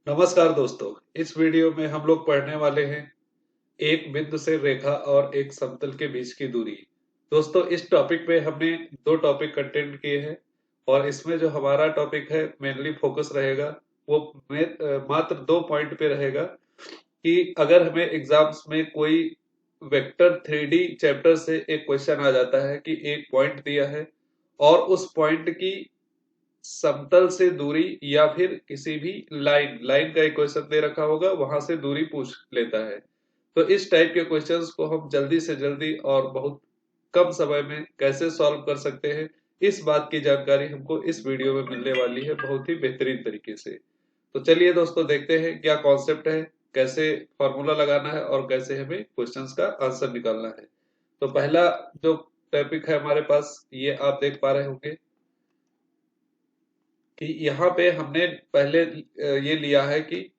नमस्कार दोस्तों। इस वीडियो में हम लोग पढ़ने वाले हैं एक बिंदु से रेखा और एक समतल के बीच की दूरी। दोस्तों, इस टॉपिक पे हमने दो टॉपिक कंटेंट किए हैं और इसमें जो हमारा टॉपिक है मेनली फोकस रहेगा वो मात्र दो पॉइंट पे रहेगा कि अगर हमें एग्जाम्स में कोई वेक्टर 3D चैप्टर से एक क्वेश्चन आ जाता है कि एक पॉइंट दिया है और उस पॉइंट की समतल से दूरी या फिर किसी भी लाइन का एक क्वेश्चन दे रखा होगा, वहां से दूरी पूछ लेता है। तो इस टाइप के क्वेश्चंस को हम जल्दी से जल्दी और बहुत कम समय में कैसे सॉल्व कर सकते हैं, इस बात की जानकारी हमको इस वीडियो में मिलने वाली है बहुत ही बेहतरीन तरीके से। तो चलिए दोस्तों, देखते हैं क्या कॉन्सेप्ट है, कैसे फॉर्मूला लगाना है और कैसे हमें क्वेश्चंस का आंसर निकालना है। तो पहला जो टॉपिक है हमारे पास, ये आप देख पा रहे होंगे कि यहाँ पे हमने पहले ये लिया है कि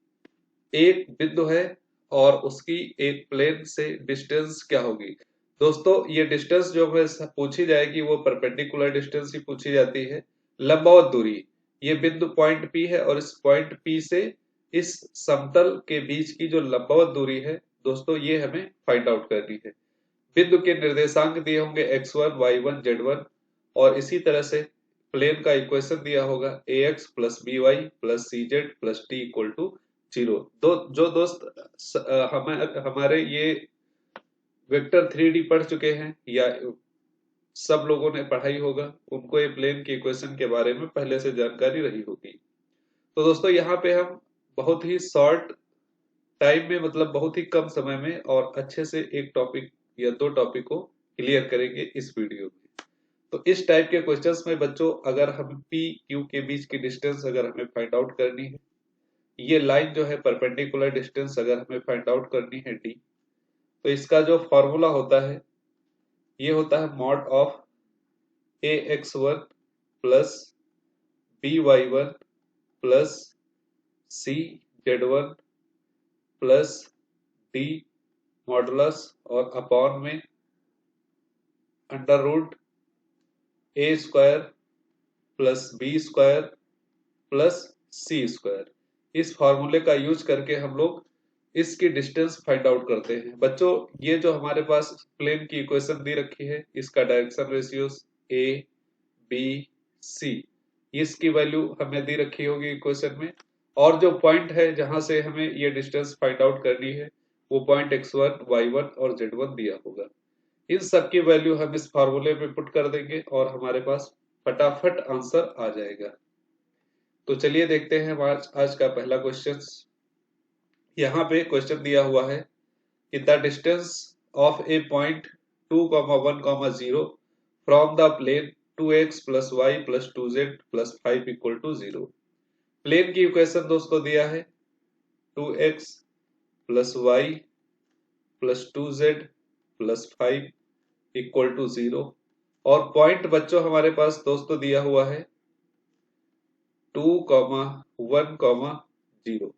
एक बिंदु है और उसकी एक प्लेन से डिस्टेंस क्या होगी। दोस्तों, ये डिस्टेंस जो हमें पूछी जाएगी वो परपेंडिकुलर डिस्टेंस ही पूछी जाती है। लंबवत दूरी, ये बिंदु पॉइंट पी है और इस पॉइंट पी से इस समतल के बीच की जो लंबवत दूरी है दोस्तों, ये हमें फाइंड आउट करनी है। बिंदु के निर्देशांक दिए होंगे x1 y1 z1 और इसी तरह से प्लेन का इक्वेशन दिया होगा ax plus b y plus c z plus t equal to 0। जो दोस्त हमारे ये वेक्टर 3D पढ़ चुके हैं या सब लोगों ने पढ़ाई होगा, उनको ये प्लेन के इक्वेशन के बारे में पहले से जानकारी रही होगी। तो दोस्तों, यहाँ पे हम बहुत ही शॉर्ट टाइम में, मतलब बहुत ही कम समय में और अच्छे से एक टॉपिक या दो टॉपिक को क्लियर करेंगे इस वीडियो में। तो इस टाइप के क्वेश्चंस में बच्चों, अगर हम पी क्यू के बीच की डिस्टेंस अगर हमें फाइंड आउट करनी है, ये लाइन जो है परपेंडिकुलर डिस्टेंस अगर हमें फाइंड आउट करनी है डी, तो इसका जो फॉर्मूला होता है ये होता है mod of a x one plus b y one plus c z one plus d modulus और अपॉन में under root a square plus b square plus c square. इस फॉर्मूले का यूज करके हम लोग इसकी डिस्टेंस फाइंड आउट करते हैं। बच्चों, ये जो हमारे पास प्लेन की इक्वेशन दी रखी है, इसका direction ratios a b c, इसकी वैल्यू हमें दी रखी होगी इक्वेशन में। और जो पॉइंट है जहां से हमें ये डिस्टेंस फाइंड आउट करनी है, वो पॉइंट x1 y1 और z1 दिया होगा। इन सब की वैल्यू हम इस फार्मूले में पुट कर देंगे और हमारे पास फटाफट आंसर आ जाएगा। तो चलिए देखते हैं आज का पहला क्वेश्चन। यहाँ पे क्वेश्चन दिया हुआ है कि the distance of a point 2,1,0 from the plane 2x plus y plus 2z plus 5 equal to 0। Plane की इक्वेशन दोस्तों दिया है 2x plus y plus 2z plus 5 equal to 0 और पॉइंट बच्चों हमारे पास दोस्तों दिया हुआ है 2,1,0।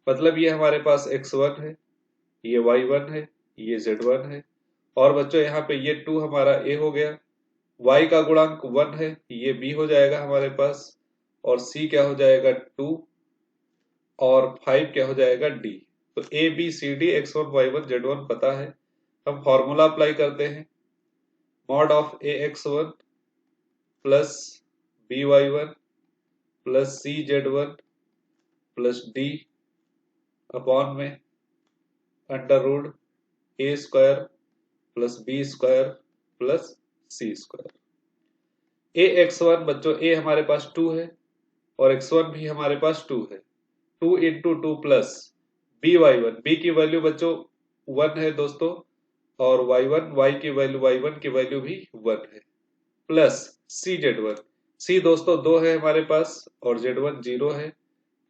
मतलब ये हमारे पास x1 है, ये y1 है, ये z1 है और बच्चों यहाँ पे ये 2 हमारा a हो गया, y का गुणांक 1 है, ये b हो जाएगा हमारे पास और c क्या हो जाएगा 2 और 5 क्या हो जाएगा d। तो a b c d x1 y1 z1 पता है। हम फॉर्मूला अप्लाई करते हैं mod of a x1 plus b y1 plus c z1 plus d upon में under root a square plus b square plus c square. A x one बच्चों, a हमारे पास 2 है और x1 भी हमारे पास 2 है, 2 into 2 plus b y one, b की value बच्चों 1 है दोस्तों और y1 y की वैल्यू y1 की वैल्यू भी 1 है प्लस सी जेड वन, सी दोस्तों 2 है हमारे पास और z1 0 है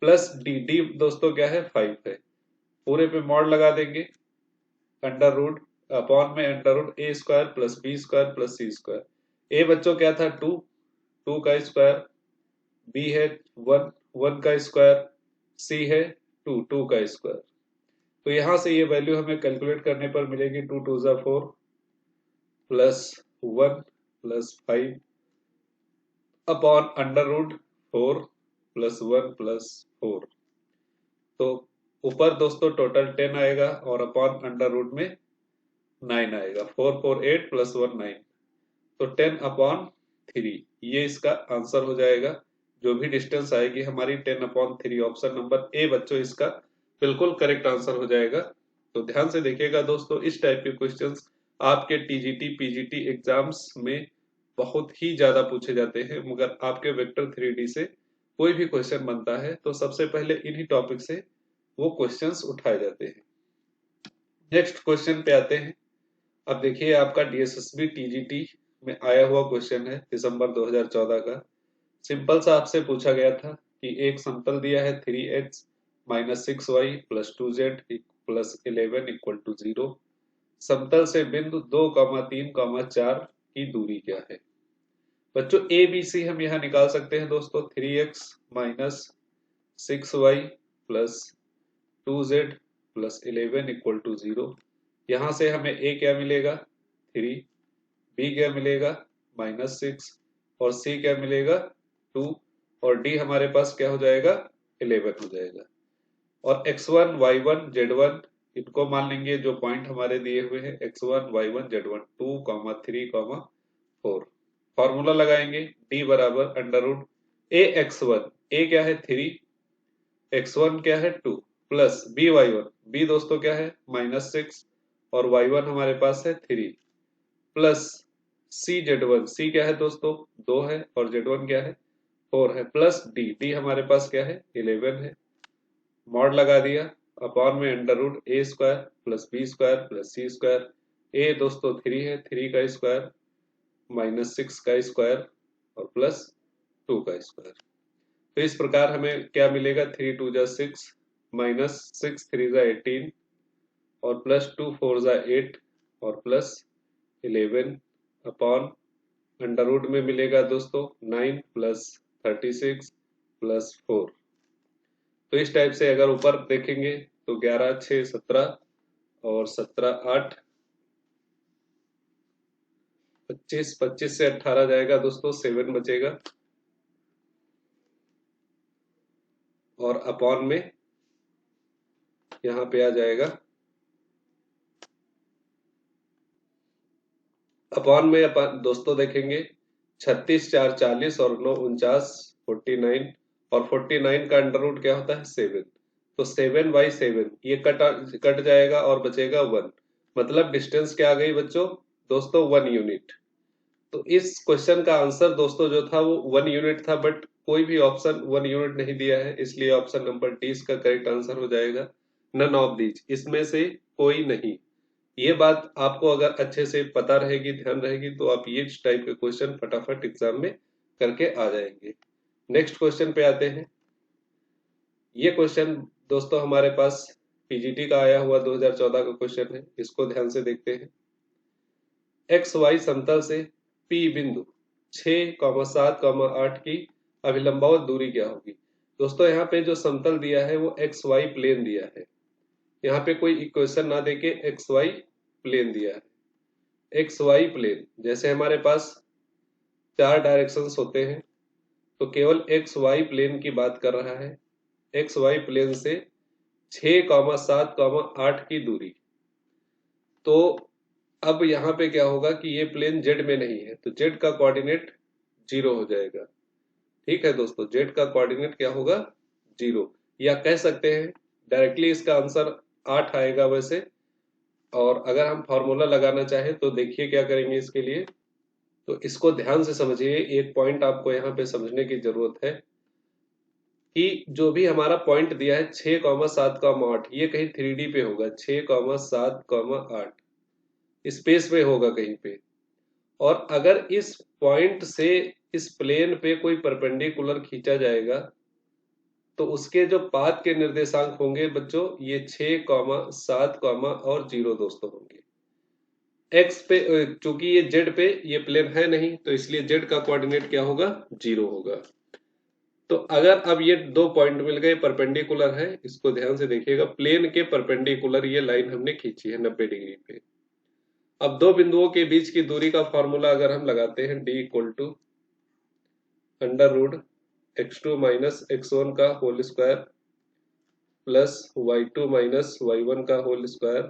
प्लस डी, डी दोस्तों क्या है 5 है। पूरे पे मॉड लगा देंगे अंडर रूट अपॉन में under root a square plus b square plus c square. A बच्चों क्या था 2, 2 का स्क्वायर, बी है 1, 1 का स्क्वायर, सी है 2, 2 का स्क्वायर। तो यहां से ये वैल्यू हमें कैलकुलेट करने पर मिलेगी 2 2 जा 4 plus 1 plus 5 upon under root 4 plus 1 plus 4। तो ऊपर दोस्तों टोटल 10 आएगा और अपॉन अंडर रूट में 9 आएगा। 4 4 8 प्लस 1 9, तो 10 अपॉन 3 ये इसका आंसर हो जाएगा। जो भी डिस्टेंस आएगी हमारी 10 अपॉन 3, ऑप्शन नंबर ए बच्चों इसका बिल्कुल करेक्ट आंसर हो जाएगा। तो ध्यान से देखिएगा दोस्तों, इस टाइप के क्वेश्चंस आपके टीजीटी पीजीटी एग्जाम्स में बहुत ही ज्यादा पूछे जाते हैं, मगर आपके वेक्टर 3D से कोई भी क्वेश्चन बनता है तो सबसे पहले इन्हीं टॉपिक से वो क्वेश्चंस उठाए जाते हैं। नेक्स्ट क्वेश्चन पे आते हैं। अब देखिए आपका डीएसएसबी टीजीटी में आया हुआ क्वेश्चन है दिसंबर 2014 का। सिंपल सा आपसे पूछा गया था कि एक समतल दिया है 3x minus 6y plus 2z plus 11 equal to 0। समतल से बिंदु 2,3,4 की दूरी क्या है। बच्चों ए बी सी हम यहाँ निकाल सकते हैं दोस्तों। 3x minus 6y plus 2z plus 11 equal to 0। यहाँ से हमें ए क्या मिलेगा 3, बी क्या मिलेगा -6 और सी क्या मिलेगा 2 और डी हमारे पास क्या हो जाएगा 11 हो जाएगा। और x1 y1 z1 इनको मान लेंगे जो पॉइंट हमारे दिए हुए हैं x1 y1 z1 2, 3, 4। फॉर्मूला लगाएंगे d बराबर अंडर रूट ए x1, ए क्या है 3, x1 क्या है 2 प्लस बी y1, बी दोस्तों क्या है -6 और y1 हमारे पास है 3 प्लस सी z1, सी क्या है दोस्तों 2 है और z1 क्या है 4 है प्लस डी, डी हमारे पास क्या है 11 है। मॉड लगा दिया अपॉन में under root a square plus b square plus c square. A दोस्तों 3 है, 3 का स्क्वायर -6 का स्क्वायर और प्लस 2 का स्क्वायर। तो इस प्रकार हमें क्या मिलेगा 3 2 जा 6 माइनस 6 3 जा 18 और प्लस 2 4 जा 8 और प्लस 11 अपॉन अंडर रूट में मिलेगा दोस्तों 9 प्लस 36 प्लस 4। तो इस टाइप से अगर ऊपर देखेंगे तो 11 6 17 और 17 8 25, 25 से 18 जाएगा दोस्तों 7 बचेगा और अपॉन में यहाँ पे आ जाएगा अपॉन में दोस्तों देखेंगे 36 4 40 और 9 49 49 और 49 का अंडर रूट क्या होता है 7। तो 7/7 ये कट जाएगा और बचेगा 1, मतलब डिस्टेंस क्या आ गई बच्चों दोस्तों 1 यूनिट। तो इस क्वेश्चन का आंसर दोस्तों जो था वो 1 यूनिट था, बट कोई भी ऑप्शन 1 यूनिट नहीं दिया है, इसलिए ऑप्शन नंबर डी इसका करेक्ट आंसर हो जाएगा। नन ऑफ दीज, इसमें से कोई नहीं। ये बात आपको अगर अच्छे से पता रहेगी, ध्यान रहेगी, तो आप ये टाइप के क्वेश्चन फटाफट एग्जाम में करके आ जाएंगे। नेक्स्ट क्वेश्चन पे आते हैं। ये क्वेश्चन दोस्तों हमारे पास पीजीटी का आया हुआ 2014 का क्वेश्चन है, इसको ध्यान से देखते हैं। एक्स वाई समतल से P बिंदु 6, 7, 8 की अभिलंबावत दूरी क्या होगी। दोस्तों यहाँ पे जो समतल दिया है वो एक्स वाई प्लेन दिया है, यहाँ पे कोई इक्वेशन ना देके एक्स वाई प्लेन दिया है। एक्स वाई प्लेन जैसे हमारे पास 4 डायरेक्शंस होते हैं, तो केवल एक्स वाई प्लेन की बात कर रहा है। एक्स वाई प्लेन से 6, 7, 8 की दूरी। तो अब यहाँ पे क्या होगा कि ये प्लेन जेड में नहीं है, तो जेड का कोऑर्डिनेट 0 हो जाएगा। ठीक है दोस्तों, जेड का कोऑर्डिनेट क्या होगा 0, या कह सकते हैं डायरेक्टली इसका आंसर 8 आएगा वैसे। और अगर हम फॉर्मूला लगाना चाहें तो देखिए क्या करेंगे इसके लिए। तो इसको ध्यान से समझिए, एक पॉइंट आपको यहाँ पे समझने की जरूरत है कि जो भी हमारा पॉइंट दिया है 6, 7, 8, ये कहीं 3D पे होगा। 6, 7, 8 स्पेस में होगा कहीं पे। और अगर इस पॉइंट से इस प्लेन पे कोई परपेंडिकुलर खींचा जाएगा तो उसके जो पाथ के निर्देशांक होंगे बच्चों ये 6, 7, और 0 दोस्तों होंगे। एक्स पे चूंकि ये जेड पे ये प्लेन है नहीं, तो इसलिए जेड का कोऑर्डिनेट क्या होगा 0 होगा। तो अगर अब ये 2 पॉइंट मिल गए परपेंडिकुलर है, इसको ध्यान से देखिएगा, प्लेन के परपेंडिकुलर ये लाइन हमने खींची है 90 डिग्री पे। अब 2 बिंदुओं के बीच की दूरी का फॉर्मूला अगर हम लगाते हैं d equal to under root x2 minus x1 का whole square plus y2 minus y1 का whole square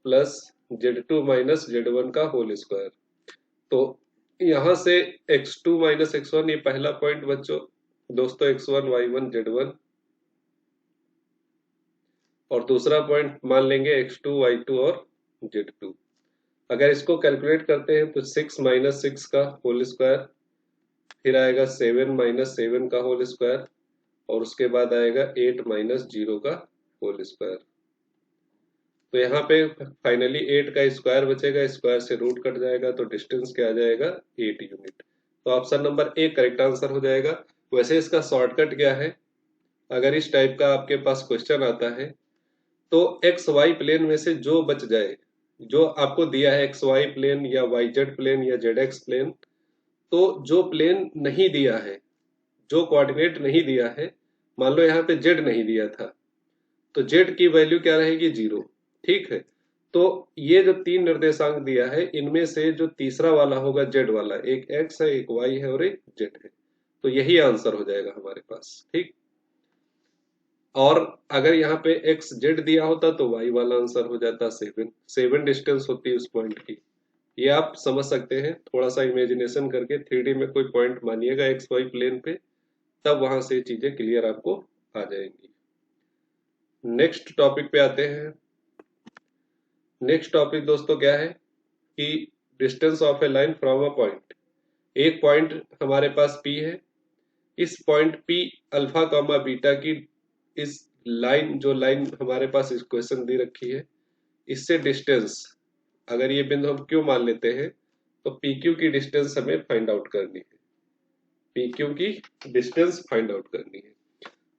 plus z2 minus z1 का होल स्क्वायर। तो यहां से x2 माइनस x1 ये पहला पॉइंट बच्चों दोस्तों x1 y1 z1, और दूसरा पॉइंट मान लेंगे x2 y2 और z2। अगर इसको कैलकुलेट करते हैं तो 6 माइनस 6 का होल स्क्वायर, फिर आएगा 7 माइनस 7 का होल स्क्वायर, और उसके बाद आएगा 8 माइनस 0 का होल स्क्वायर। तो यहाँ पे फाइनली 8 का स्क्वायर बचेगा, स्क्वायर से रूट कट जाएगा, तो डिस्टेंस क्या आ जाएगा 8 यूनिट। तो option number A correct answer हो जाएगा। वैसे इसका शॉर्टकट क्या है, अगर इस टाइप का आपके पास क्वेश्चन आता है तो एक्स वाई प्लेन में से जो बच जाए, जो आपको दिया है एक्स वाई प्लेन या वाई जेड प्लेन या जेड एक्स प्लेन, तो जो प्लेन नहीं दिया है, जो कोऑर्डिनेट नहीं दिया है, मान लो यहाँ पे जेड नहीं दिया था, तो जेड की वैल्यू क्या रहेगी 0। ठीक है, तो ये जो तीन निर्देशांक दिया है इनमें से जो तीसरा वाला होगा जेड वाला, एक एक्स है, एक वाई है और एक जेड है, तो यही आंसर हो जाएगा हमारे पास। ठीक, और अगर यहाँ पे एक्स जेड दिया होता तो वाई वाला आंसर हो जाता 7। 7 डिस्टेंस होती है उस पॉइंट की। ये आप समझ सकते हैं, थोड़ा सा इमेजिनेशन करके 3D में कोई पॉइंट मानिएगा एक्स वाई प्लेन पे, तब वहां से चीजें क्लियर आपको आ जाएंगी। नेक्स्ट टॉपिक पे आते हैं। नेक्स्ट टॉपिक दोस्तों क्या है कि distance of A line from a point. एक पॉइंट हमारे पास P है, इस point P alpha comma beta की इस लाइन, जो लाइन हमारे पास इस क्वेश्चन दी रखी है, इससे डिस्टेंस, अगर ये बिंदु हम Q मान लेते हैं तो PQ की डिस्टेंस हमें फाइंड आउट करनी है, PQ की डिस्टेंस फाइंड आउट करनी है।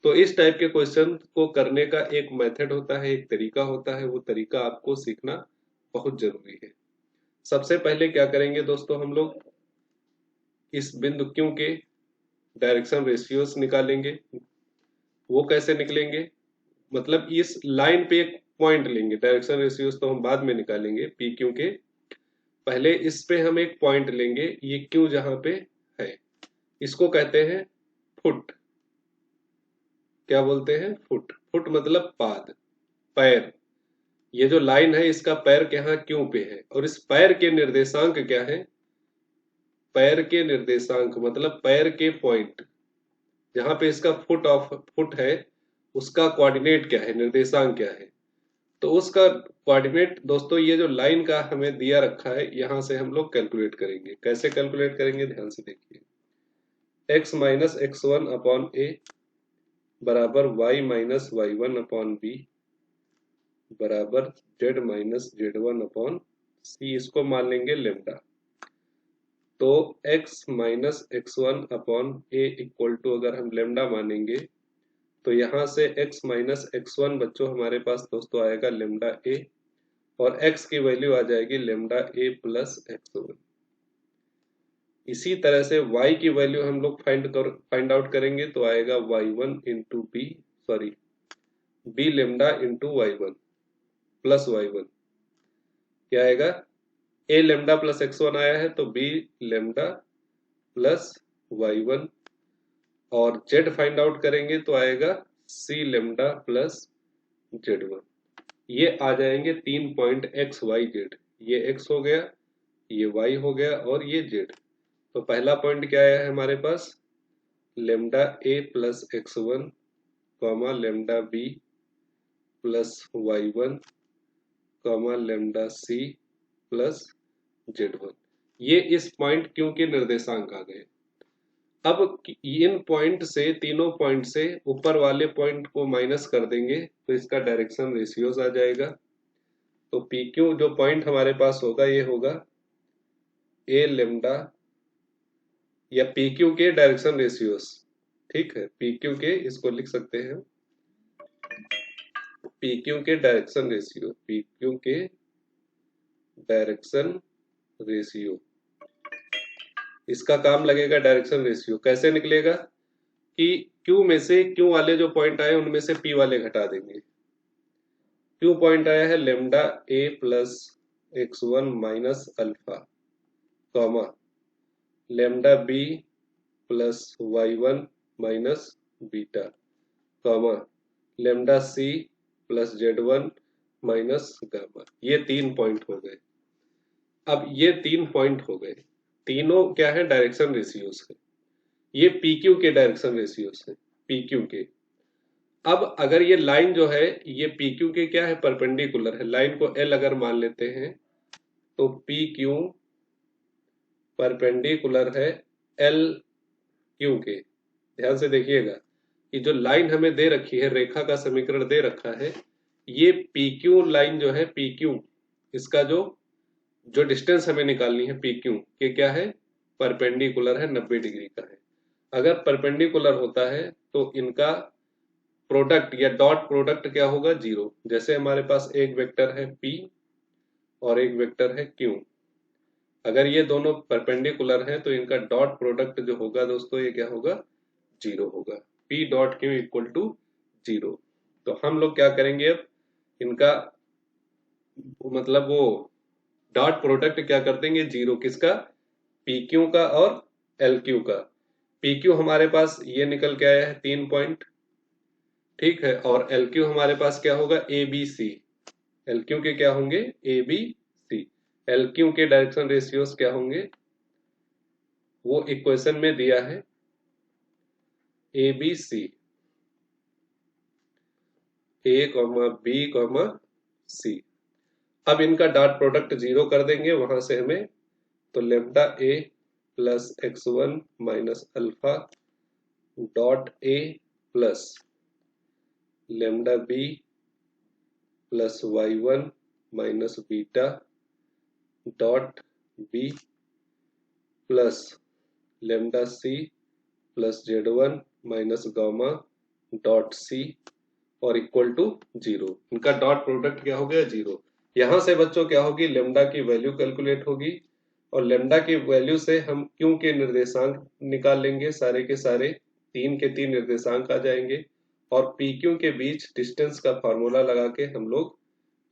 तो इस टाइप के क्वेश्चन को करने का एक मेथड होता है, एक तरीका होता है, वो तरीका आपको सीखना बहुत जरूरी है। सबसे पहले क्या करेंगे दोस्तों, हम लोग इस बिंदु Q के डायरेक्शन रेशियोस निकालेंगे। वो कैसे निकलेंगे, मतलब इस लाइन पे एक पॉइंट लेंगे, डायरेक्शन रेशियोस तो हम बाद में निकालेंगे पी क्यू के, पहले इस पे हम एक पॉइंट लेंगे, ये क्यू जहां पे है इसको कहते हैं फुट। क्या बोलते हैं, फुट। फुट मतलब पाद, पैर। ये जो लाइन है इसका पैर यहाँ क्यू पे है, और इस पैर के निर्देशांक क्या है, पैर के निर्देशांक मतलब पैर के पॉइंट जहां पे इसका फुट है, उसका कोऑर्डिनेट क्या है, निर्देशांक क्या है। तो उसका कोऑर्डिनेट दोस्तों ये जो लाइन का हमें दिया रखा है, यहां से हम लोग कैलकुलेट करेंगे। कैसे कैलकुलेट करेंगे, ध्यान से देखिए। x minus x one upon a बराबर y minus y one upon b बराबर z minus z one upon c, इसको मान लेंगे लेमडा। तो x minus x one upon a equal to, अगर हम लेमडा मानेंगे तो यहां से x माइनस एक्स वन बच्चों हमारे पास दोस्तों आएगा लेमडा ए, और x की वैल्यू आ जाएगी lambda a plus x one. इसी तरह से y की वैल्यू हम लोग फाइंड आउट करेंगे तो आएगा y1 into b, sorry b lambda into y1 plus y1, क्या आएगा, a लेमडा प्लस x1 आया है तो b लेमडा प्लस y1, और z फाइंड आउट करेंगे तो आएगा c लेमडा प्लस z1। ये आ जाएंगे 3 पॉइंट x y z, ये x हो गया, ये y हो गया और ये z। तो पहला पॉइंट क्या आया है हमारे पास, lambda a plus x one comma lambda b plus y one comma lambda c plus z one. ये इस पॉइंट क्यू के निर्देशांक आ गए। अब इन पॉइंट से, तीनों पॉइंट से ऊपर वाले पॉइंट को माइनस कर देंगे तो इसका डायरेक्शन रेशियोज आ जाएगा। तो पी क्यू जो पॉइंट हमारे पास होगा ये होगा ए लेमडा, या पी क्यू के डायरेक्शन रेशियोस। ठीक है, पी क्यू के इसको लिख सकते हैं पी क्यू के डायरेक्शन रेशियो, पी क्यू के डायरेक्शन रेशियो, इसका काम लगेगा डायरेक्शन रेशियो। कैसे निकलेगा कि क्यू में से, क्यू वाले जो पॉइंट आए उनमें से पी वाले घटा देंगे। क्यू पॉइंट आया है lambda a plus x one minus alpha comma lambda b plus y one minus beta comma lambda c plus Z1 minus gamma. ये 3 पॉइंट हो गए। अब ये 3 पॉइंट हो गए, तीनों क्या है, डायरेक्शन रेशियोज है। ये PQ के डायरेक्शन रेशियोज है, PQ के। अब अगर ये लाइन जो है ये PQ के क्या है, परपेंडिकुलर है। लाइन को L अगर मान लेते हैं तो PQ परपेंडिकुलर है LQ के। ध्यान से देखिएगा कि जो लाइन हमें दे रखी है, रेखा का समीकरण दे रखा है, ये PQ लाइन जो है, PQ इसका जो जो डिस्टेंस हमें निकालनी है PQ के क्या है, परपेंडिकुलर है, 90 डिग्री का है। अगर परपेंडिकुलर होता है तो इनका प्रोडक्ट या डॉट प्रोडक्ट क्या होगा, 0। जैसे हमारे पास एक वेक्टर है P और एक वेक्टर है Q। अगर ये दोनों परपेंडिकुलर हैं तो इनका डॉट प्रोडक्ट जो होगा दोस्तों, ये क्या होगा, 0 होगा। P dot Q equal to 0। तो हम लोग क्या करेंगे, अब इनका मतलब वो डॉट प्रोडक्ट क्या कर देंगे, 0 किसका, PQ का और LQ का। PQ हमारे पास ये निकल के आया है 3 पॉइंट, ठीक है, और LQ हमारे पास क्या होगा, ABC। LQ के क्या होंगे, ABC। LQ के डायरेक्शन रेशियोज क्या होंगे, वो इक्वेशन में दिया है ABC, A, B, C। अब इनका डॉट प्रोडक्ट 0 कर देंगे वहां से हमें, तो lambda A plus x1 minus alpha dot A plus lambda B plus y1 minus beta dot B plus lambda C plus Z1 minus gamma dot C और equal to 0। इनका डॉट प्रोडक्ट क्या हो गया, 0। यहां से बच्चों क्या होगी, लेमडा की वैल्यू कैलकुलेट होगी और लेमडा की वैल्यू से हम क्यू के निर्देशांक निकाल लेंगे, सारे के सारे 3 के 3 निर्देशांक आ जाएंगे और PQ के बीच डिस्टेंस का फॉर्मूला लगा के हम लोग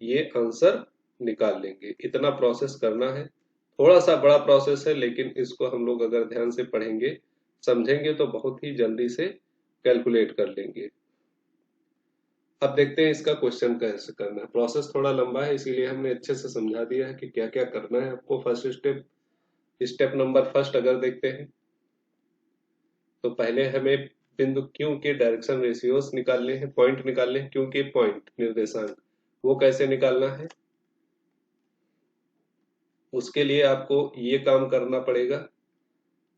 ये आंसर निकाल लेंगे। इतना प्रोसेस करना है, थोड़ा सा बड़ा प्रोसेस है, लेकिन इसको हम लोग अगर ध्यान से पढ़ेंगे समझेंगे तो बहुत ही जल्दी से कैलकुलेट कर लेंगे। अब देखते हैं इसका क्वेश्चन कैसे करना है। प्रोसेस थोड़ा लंबा है, इसीलिए हमने अच्छे से समझा दिया है कि क्या क्या करना है आपको। First step, step number first अगर देखते हैं तो पहले हमें बिंदु क्यू के डायरेक्शन रेशियोज निकालने हैं, पॉइंट निकालने हैं, क्यू के पॉइंट निर्देशांक। वो कैसे निकालना है, उसके लिए आपको ये काम करना पड़ेगा,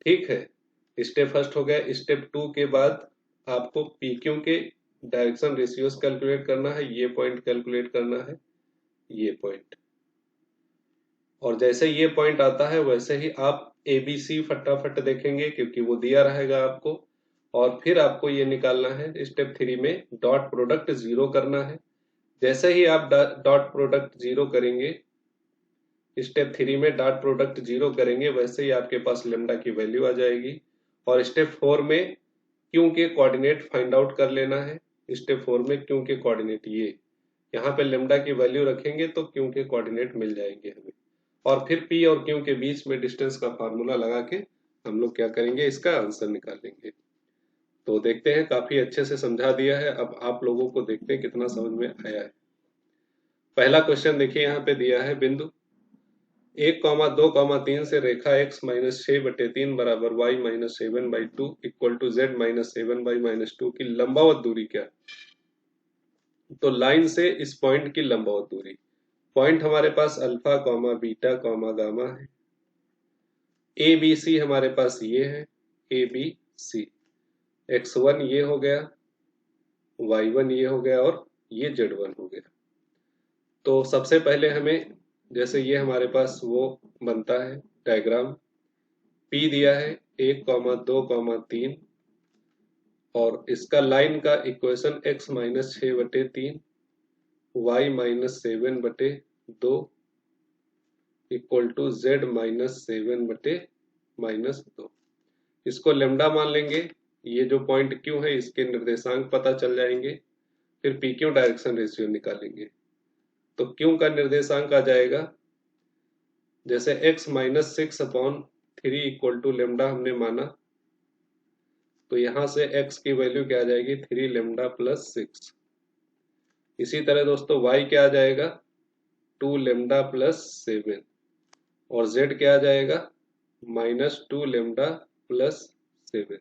ठीक है। स्टेप फर्स्ट हो गया। स्टेप 2 के बाद आपको PQ के डायरेक्शन रेशियोज कैलकुलेट करना है, ये पॉइंट कैलकुलेट करना है, ये पॉइंट। और जैसे ये पॉइंट आता है वैसे ही आप ABC फटाफट देखेंगे क्योंकि वो दिया रहेगा आपको। और फिर आपको ये निकालना है स्टेप 3 में, डॉट प्रोडक्ट 0 करना है। जैसे ही आप डॉट प्रोडक्ट 0 करेंगे, स्टेप 3 में डॉट प्रोडक्ट 0 करेंगे, वैसे ही आपके पास लेमडा की वैल्यू आ जाएगी। और स्टेप 4 में क्यू के कोऑर्डिनेट फाइंड आउट कर लेना है। स्टेप 4 में क्यू के कोऑर्डिनेट, ये यहाँ पे लेमडा की वैल्यू रखेंगे तो क्यू के कोऑर्डिनेट मिल जाएंगे हमें। और फिर P और Q के बीच में डिस्टेंस का फार्मूला लगा के हम लोग क्या करेंगे, इसका आंसर निकालेंगे। तो देखते हैं, काफी अच्छे से समझा दिया है। अब आप लोगों को देखते हैं कितना समझ में आया है। पहला क्वेश्चन देखिए, यहाँ पे दिया है बिंदु 1,2,3 से रेखा x माइनस 6/3 बराबर y minus 7/2 equal to z minus 7/-2 की लंबावत दूरी क्या। तो लाइन से इस पॉइंट की लंबावत दूरी, पॉइंट हमारे पास alpha comma beta comma gamma है। ABC हमारे पास ये है, ABC। x1 ये हो गया, y1 ये हो गया और ये z1 हो गया। तो सबसे पहले हमें, जैसे ये हमारे पास वो बनता है डायग्राम, P दिया है 1,2,3 और इसका लाइन का equation x minus 6/3 y minus 7/2 equal to z minus 7/-2। इसको लेमडा मान लेंगे। ये जो पॉइंट क्यू है इसके निर्देशांक पता चल जाएंगे। फिर PQ डायरेक्शन रेशियो निकालेंगे। तो क्यू का निर्देशांक आ जाएगा, जैसे x minus 6/3 equal to lambda हमने माना, तो यहां से x की वैल्यू क्या आ जाएगी, 3 लेमडा प्लस 6। इसी तरह दोस्तों y क्या आ जाएगा 2 लेमडा प्लस 7 और z क्या आ जाएगा -2 लेमडा प्लस 7।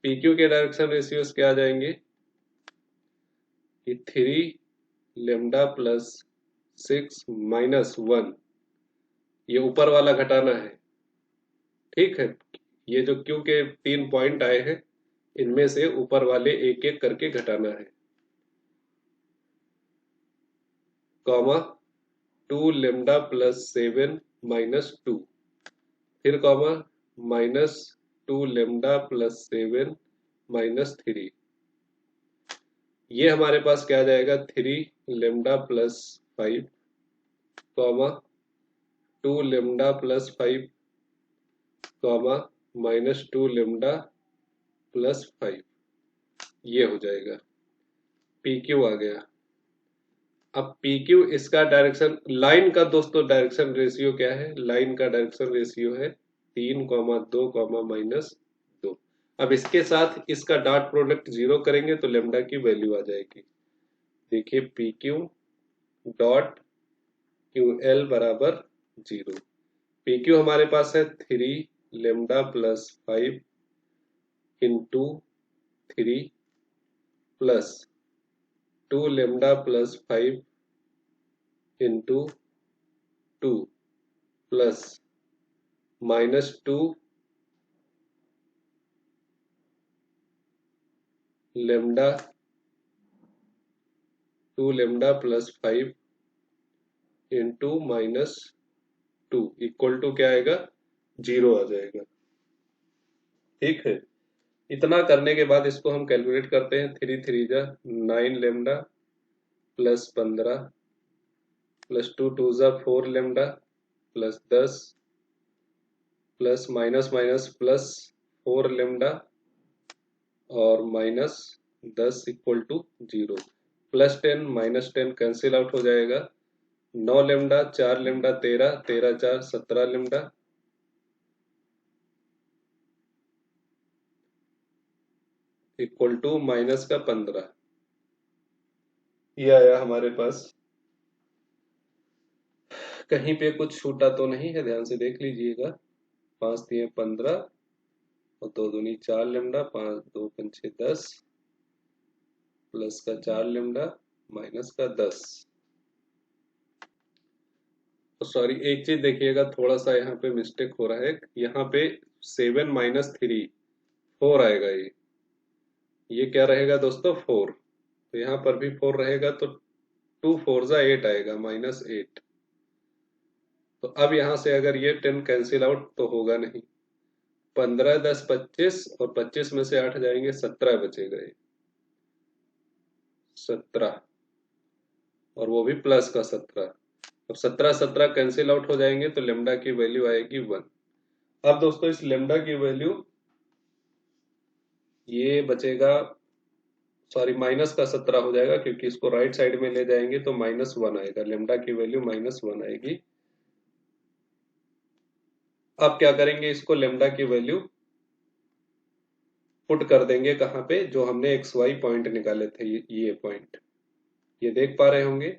PQ के डायरेक्शन रेशियोज क्या आ जाएंगे कि 3 लेमडा प्लस 6 -1, ये ऊपर वाला घटाना है। ठीक है, ये जो Q के 3 पॉइंट आए हैं इनमें से ऊपर वाले एक एक करके घटाना है, कॉमा 2 लेमडा प्लस 7 -2, फिर कॉमा -2 लेमडा प्लस 7 -3। ये हमारे पास क्या आ जाएगा 3 lambda plus 5, comma 2 lambda plus 5, comma -2 lambda plus 5। ये हो जाएगा PQ आ गया। अब PQ इसका डायरेक्शन लाइन का दोस्तों डायरेक्शन रेशियो क्या है, लाइन का डायरेक्शन रेशियो है 3,2, -2। अब इसके साथ इसका डॉट प्रोडक्ट 0 करेंगे तो लेमडा की वैल्यू आ जाएगी। देखिए PQ डॉट QL बराबर 0। PQ हमारे पास है 3 lambda plus 5 into 3 plus 2 lambda plus 5 into 2 plus -2 lambda 2 lambda plus 5 into -2 equal to क्या आएगा 0 आ जाएगा। ठीक है, इतना करने के बाद इसको हम कैलकुलेट करते हैं। 3 3 जा 9 लेमडा प्लस 15 प्लस 2 2 जा 4 lambda plus 10 plus minus minus plus 4 lambda और -10 इक्वल टू 0। +10 -10 कैंसिल आउट हो जाएगा। 9 lambda 4 lambda 13 13 4 17 lambda equal to minus का 15। ये आया हमारे पास। कहीं पे कुछ छूटा तो नहीं है, ध्यान से देख लीजिएगा। 5 3 15 और 2 दूनी 4 लेमडा, 5 2 5 6 10 प्लस का 4 लेमडा माइनस का 10। तो सॉरी, एक चीज देखिएगा, थोड़ा सा यहाँ पे मिस्टेक हो रहा है। यहाँ पे 7 -3 4 आएगा। ये क्या रहेगा दोस्तों 4। तो यहाँ पर भी 4 रहेगा तो 2 4 जा 8 आएगा -8। तो अब यहाँ से अगर ये 10 कैंसिल आउट तो होगा नहीं। 15 10 25 और 25 में से 8 जाएंगे 17 बचेगा। 17 और वो भी प्लस का 17। अब 17 17 कैंसिल आउट हो जाएंगे तो लेमडा की वैल्यू आएगी 1। अब दोस्तों इस लेमडा की वैल्यू ये बचेगा, सॉरी माइनस का 17 हो जाएगा क्योंकि इसको राइट साइड में ले जाएंगे तो -1 आएगा। लेमडा की वैल्यू -1 आएगी। अब क्या करेंगे, इसको लेमडा की वैल्यू पुट कर देंगे कहाँ पे, जो हमने XY पॉइंट निकाले थे, ये पॉइंट ये देख पा रहे होंगे।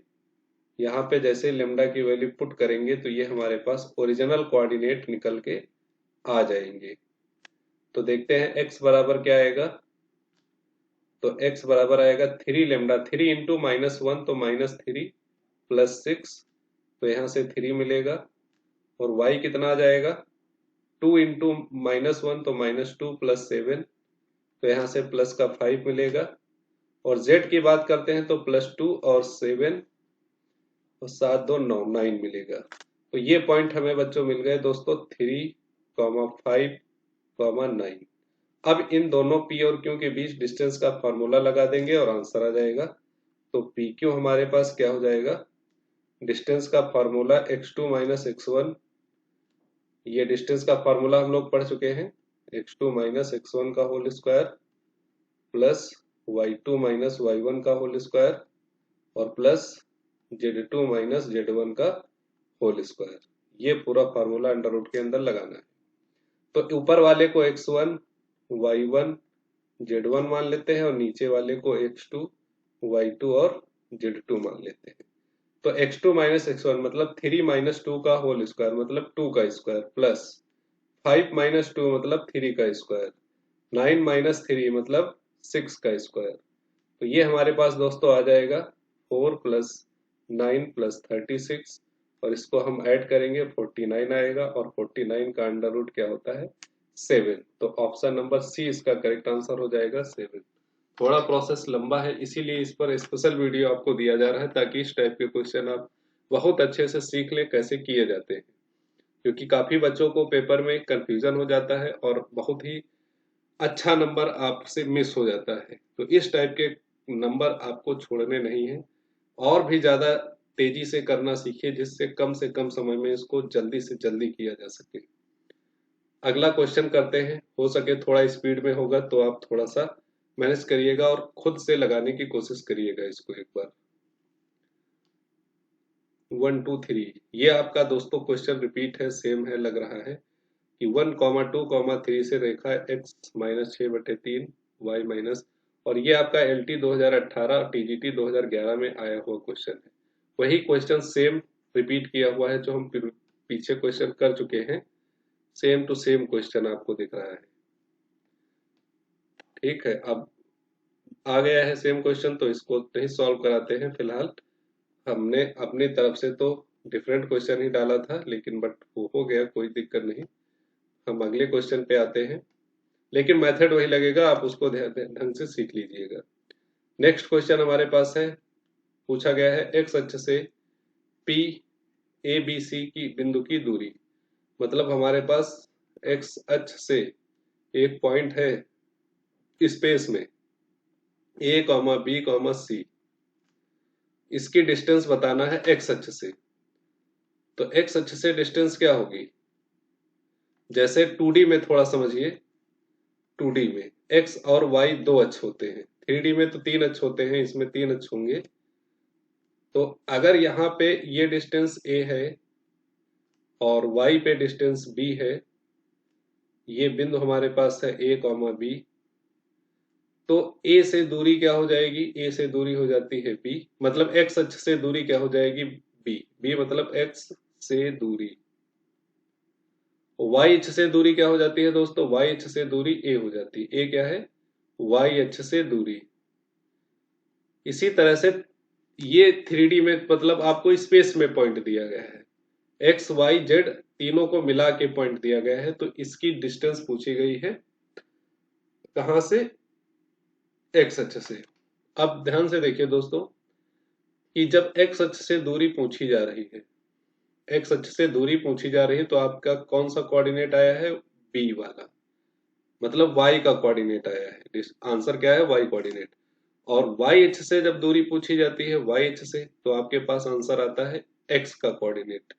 यहाँ पे जैसे लेमडा की वैल्यू पुट करेंगे तो ये हमारे पास ओरिजिनल कोऑर्डिनेट निकल के आ जाएंगे। तो देखते हैं x बराबर क्या आएगा। तो x बराबर आएगा 3 लेमडा, 3 इंटू -1 तो -3 प्लस 6, तो यहाँ से 3 मिलेगा। और y कितना आ जाएगा 2 इंटू -1 तो -2 प्लस 7, तो यहाँ से प्लस का 5 मिलेगा। और z की बात करते हैं तो +2 और 7 और 7 2 9 9 मिलेगा। तो ये पॉइंट हमें बच्चों मिल गए दोस्तों 3, 5, 9। अब इन दोनों P और Q के बीच डिस्टेंस का फॉर्मूला लगा देंगे और आंसर आ जाएगा। तो PQ हमारे पास क्या हो जाएगा, डिस्टेंस का फॉर्मूला x2 - x1। ये डिस्टेंस का फॉर्मूला हम लोग पढ़ चुके हैं, x2 - x1 का whole square plus y2 - y1 का होल स्क्वायर और प्लस z2 - z1 का होल स्क्वायर। ये पूरा फार्मूला अंडर रूट के अंदर लगाना है। तो ऊपर वाले को x1 y1 z1 मान लेते हैं और नीचे वाले को x2 y2 और z2 मान लेते हैं। तो x2 माइनस x1 मतलब 3 माइनस 2 का होल स्क्वायर मतलब 2 का स्क्वायर प्लस 5 माइनस 2 मतलब 3 का स्क्वायर, 9 माइनस 3 मतलब 6 का स्क्वायर। तो ये हमारे पास दोस्तों आ जाएगा 4 प्लस 9 प्लस 36 और इसको हम ऐड करेंगे 49 आएगा और 49 का अंडर रूट क्या होता है 7। तो ऑप्शन नंबर सी इसका करेक्ट आंसर हो जाएगा 7। थोड़ा प्रोसेस लंबा है इसीलिए इस पर स्पेशल वीडियो आपको दिया जा रहा है ताकि इस टाइप के क्वेश्चन आप बहुत अच्छे से सीख लें कैसे किए जाते हैं, क्योंकि काफी बच्चों को पेपर में कंफ्यूजन हो जाता है और बहुत ही अच्छा नंबर आपसे मिस हो जाता है। तो इस टाइप के नंबर आपको छोड़ने नहीं है और भी ज्यादा तेजी से करना सीखिए जिससे कम से कम समय में इसको जल्दी से जल्दी किया जा सके। अगला क्वेश्चन करते हैं, हो सके थोड़ा स्पीड में होगा तो आप थोड़ा सा मैनेज करिएगा और खुद से लगाने की कोशिश करिएगा इसको एक बार। 1 2 3 ये आपका दोस्तों क्वेश्चन रिपीट है, सेम है लग रहा है कि 1,2,3 से रेखा x माइनस 6/3 y माइनस, और ये आपका LT 2018 और TGT 2011 में आया हुआ क्वेश्चन है। वही क्वेश्चन सेम रिपीट किया हुआ है जो हम पीछे क्वेश्चन कर चुके हैं, सेम टू सेम क्वेश्चन आपको दिख रहा है। ठीक है, अब आ गया है सेम क्वेश्चन तो इसको नहीं सॉल्व कराते हैं फिलहाल। हमने अपनी तरफ से तो डिफरेंट क्वेश्चन ही डाला था लेकिन बट वो हो गया, कोई दिक्कत नहीं। हम अगले क्वेश्चन पे आते हैं लेकिन मेथड वही लगेगा, आप उसको ढंग से सीख लीजिएगा। नेक्स्ट क्वेश्चन हमारे पास है, पूछा गया है एक्स अक्ष से पी ए बी सी की बिंदु की दूरी, मतलब हमारे पास एक्स अक्ष से एक पॉइंट है स्पेस में ए कॉमा बी कॉमा सी, इसकी डिस्टेंस बताना है एक्स अक्ष से। तो एक्स अक्ष से डिस्टेंस क्या होगी, जैसे 2D में थोड़ा समझिए। 2D में एक्स और वाई दो अक्ष होते हैं, 3D में तो 3 अक्ष होते हैं, इसमें 3 अक्ष होंगे। तो अगर यहाँ पे ये डिस्टेंस ए है और y पे डिस्टेंस b है, ये बिंदु हमारे पास है a कॉमा बी, तो a से दूरी क्या हो जाएगी, a से दूरी हो जाती है b, मतलब x अक्ष से दूरी क्या हो जाएगी b मतलब x से दूरी। y अक्ष से दूरी क्या हो जाती है दोस्तों, y अक्ष से दूरी a हो जाती है, a क्या है y अक्ष से दूरी। इसी तरह से ये 3D में मतलब आपको स्पेस में पॉइंट दिया गया है, एक्स वाई जेड तीनों को मिला के पॉइंट दिया गया है, तो इसकी डिस्टेंस पूछी गई है कहां से, एक्स अक्ष से। अब ध्यान से देखिए दोस्तों कि जब एक्स अक्ष से दूरी पूछी जा रही है, एक्स अक्ष से दूरी पूछी जा रही है तो आपका कौन सा कोऑर्डिनेट आया है, बी वाला, मतलब वाई का कोऑर्डिनेट आया है। आंसर क्या है, वाई कोऑर्डिनेट। और वाई अक्ष से जब दूरी पूछी जाती है वाई अक्ष से तो आपके पास आंसर आता है एक्स का कोऑर्डिनेट।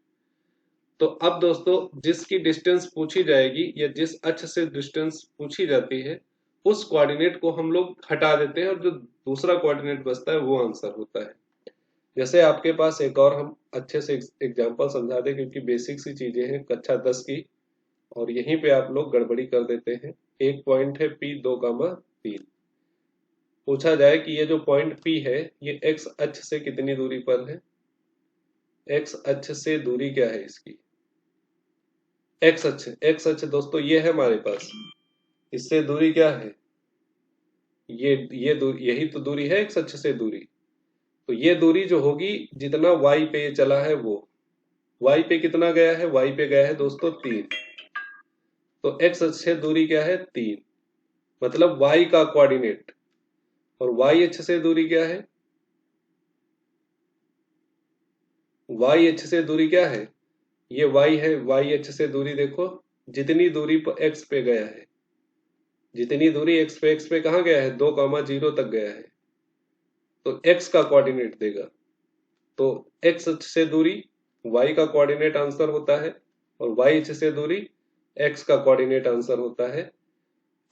तो अब दोस्तों जिसकी डिस्टेंस पूछी जाएगी या जिस अक्ष से डिस्टेंस पूछी जाती है उस कोऑर्डिनेट को हम लोग हटा देते हैं और जो दूसरा कोऑर्डिनेट बचता है वो आंसर होता है। जैसे आपके पास एक और हम अच्छे से एग्जांपल समझा दें क्योंकि बेसिक सी चीजें हैं कक्षा 10 की और यहीं पे आप लोग गड़बड़ी कर देते हैं। एक पॉइंट है P2,3, पूछा जाए कि ये जो पॉइंट P है ये एक्स अक्ष से कितनी दूरी पर है, एक्स अक्ष से दूरी क्या है इसकी, एक्स अक्ष दोस्तों ये है हमारे पास, इससे दूरी क्या है, ये दूरी, यही तो दूरी है एक्स अक्ष से दूरी। तो ये दूरी जो होगी जितना वाई पे ये चला है वो, वाई पे कितना गया है, वाई पे गया है दोस्तों 3, तो एक्स अक्ष से दूरी क्या है 3, मतलब वाई का कोऑर्डिनेट। और वाई अक्ष से दूरी क्या है, वाई अक्ष से दूरी क्या है, ये वाई है, वाई अक्ष से दूरी देखो जितनी दूरी पर एक्स पे गया है, जितनी दूरी एक्स पे कहाँ गया है 2,0 तक गया है, तो एक्स का कोऑर्डिनेट देगा। तो एक्स अक्ष से दूरी y का कोऑर्डिनेट आंसर होता है और y अक्ष से दूरी x का कोऑर्डिनेट आंसर होता है।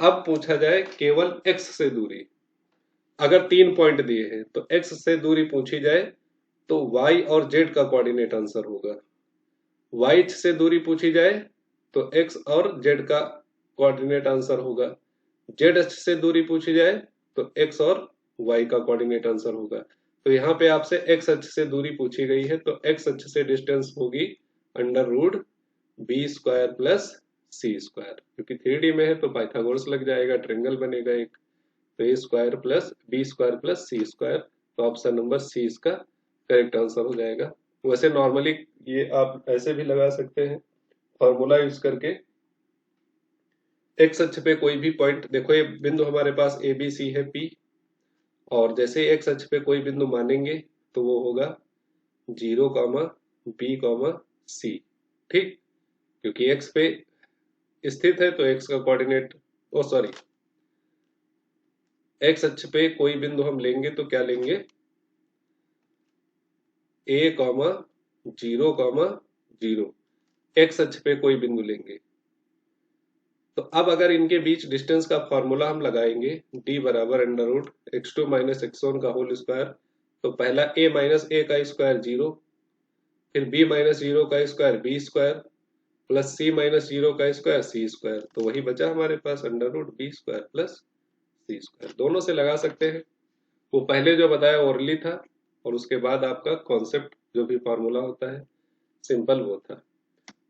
अब पूछा जाए केवल x से दूरी, अगर 3 पॉइंट दिए हैं तो x से दूरी पूछी जाए तो y और z का कोऑर्डिनेट आंसर होगा, y अक्ष से दूरी पूछी जाए तो x और z का कोऑर्डिनेट आंसर होगा, z अक्ष से दूरी पूछी जाए तो x और y का कोऑर्डिनेट आंसर होगा। तो यहाँ पे आपसे x अक्ष से दूरी पूछी गई है, तो x अक्ष से डिस्टेंस होगी under root b square plus c square, क्योंकि 3D में है तो पाइथागोरस लग जाएगा, ट्रेंगल बनेगा एक। तो a square plus b square plus c square, तो ऑप्शन नंबर सी इसका करेक्ट आंसर हो जाएगा। वैसे नॉर्मली ये आप ऐसे भी लगा सकते हैं फॉर्मूला यूज करके। एक्स अक्ष पे कोई भी पॉइंट, देखो ये बिंदु हमारे पास ए बी सी है पी, और जैसे एक्स अक्ष पे कोई बिंदु मानेंगे तो वो होगा 0, बी, सी। ठीक, क्योंकि एक्स पे स्थित है तो एक्स का कोऑर्डिनेट, ओ सॉरी, एक्स अक्ष पे कोई बिंदु हम लेंगे तो क्या लेंगे, a, 0, 0, एक्स अक्ष पे कोई बिंदु लेंगे। तो अब अगर इनके बीच डिस्टेंस का फॉर्मूला हम लगाएंगे, d बराबर under root x2 minus x1 का होल स्क्वायर, तो पहला a माइनस ए का स्क्वायर 0, फिर b माइनस 0 का square b square, plus c minus 0 का स्क्वायर सी स्क्वायर, तो वही बचा हमारे पास under root b square plus c square. दोनों से लगा सकते हैं, वो पहले जो बताया ओरली था, और उसके बाद आपका कॉन्सेप्ट जो भी फॉर्मूला होता है सिंपल वो था।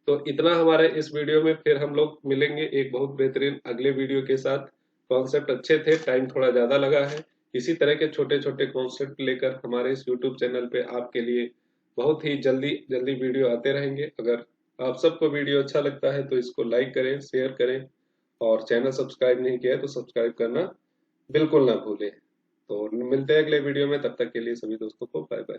तो इतना हमारे इस वीडियो में, फिर हम लोग मिलेंगे एक बहुत बेहतरीन अगले वीडियो के साथ। कॉन्सेप्ट अच्छे थे, टाइम थोड़ा ज्यादा लगा है। इसी तरह के छोटे छोटे कॉन्सेप्ट लेकर हमारे इस यूट्यूब चैनल पे आपके लिए बहुत ही जल्दी जल्दी वीडियो आते रहेंगे। अगर आप सबको वीडियो अच्छा लगता है तो इसको लाइक करें, शेयर करें, और चैनल सब्सक्राइब नहीं किया है तो सब्सक्राइब करना बिल्कुल ना भूलें। तो मिलते हैं अगले वीडियो में, तब तक के लिए सभी दोस्तों को बाय बाय।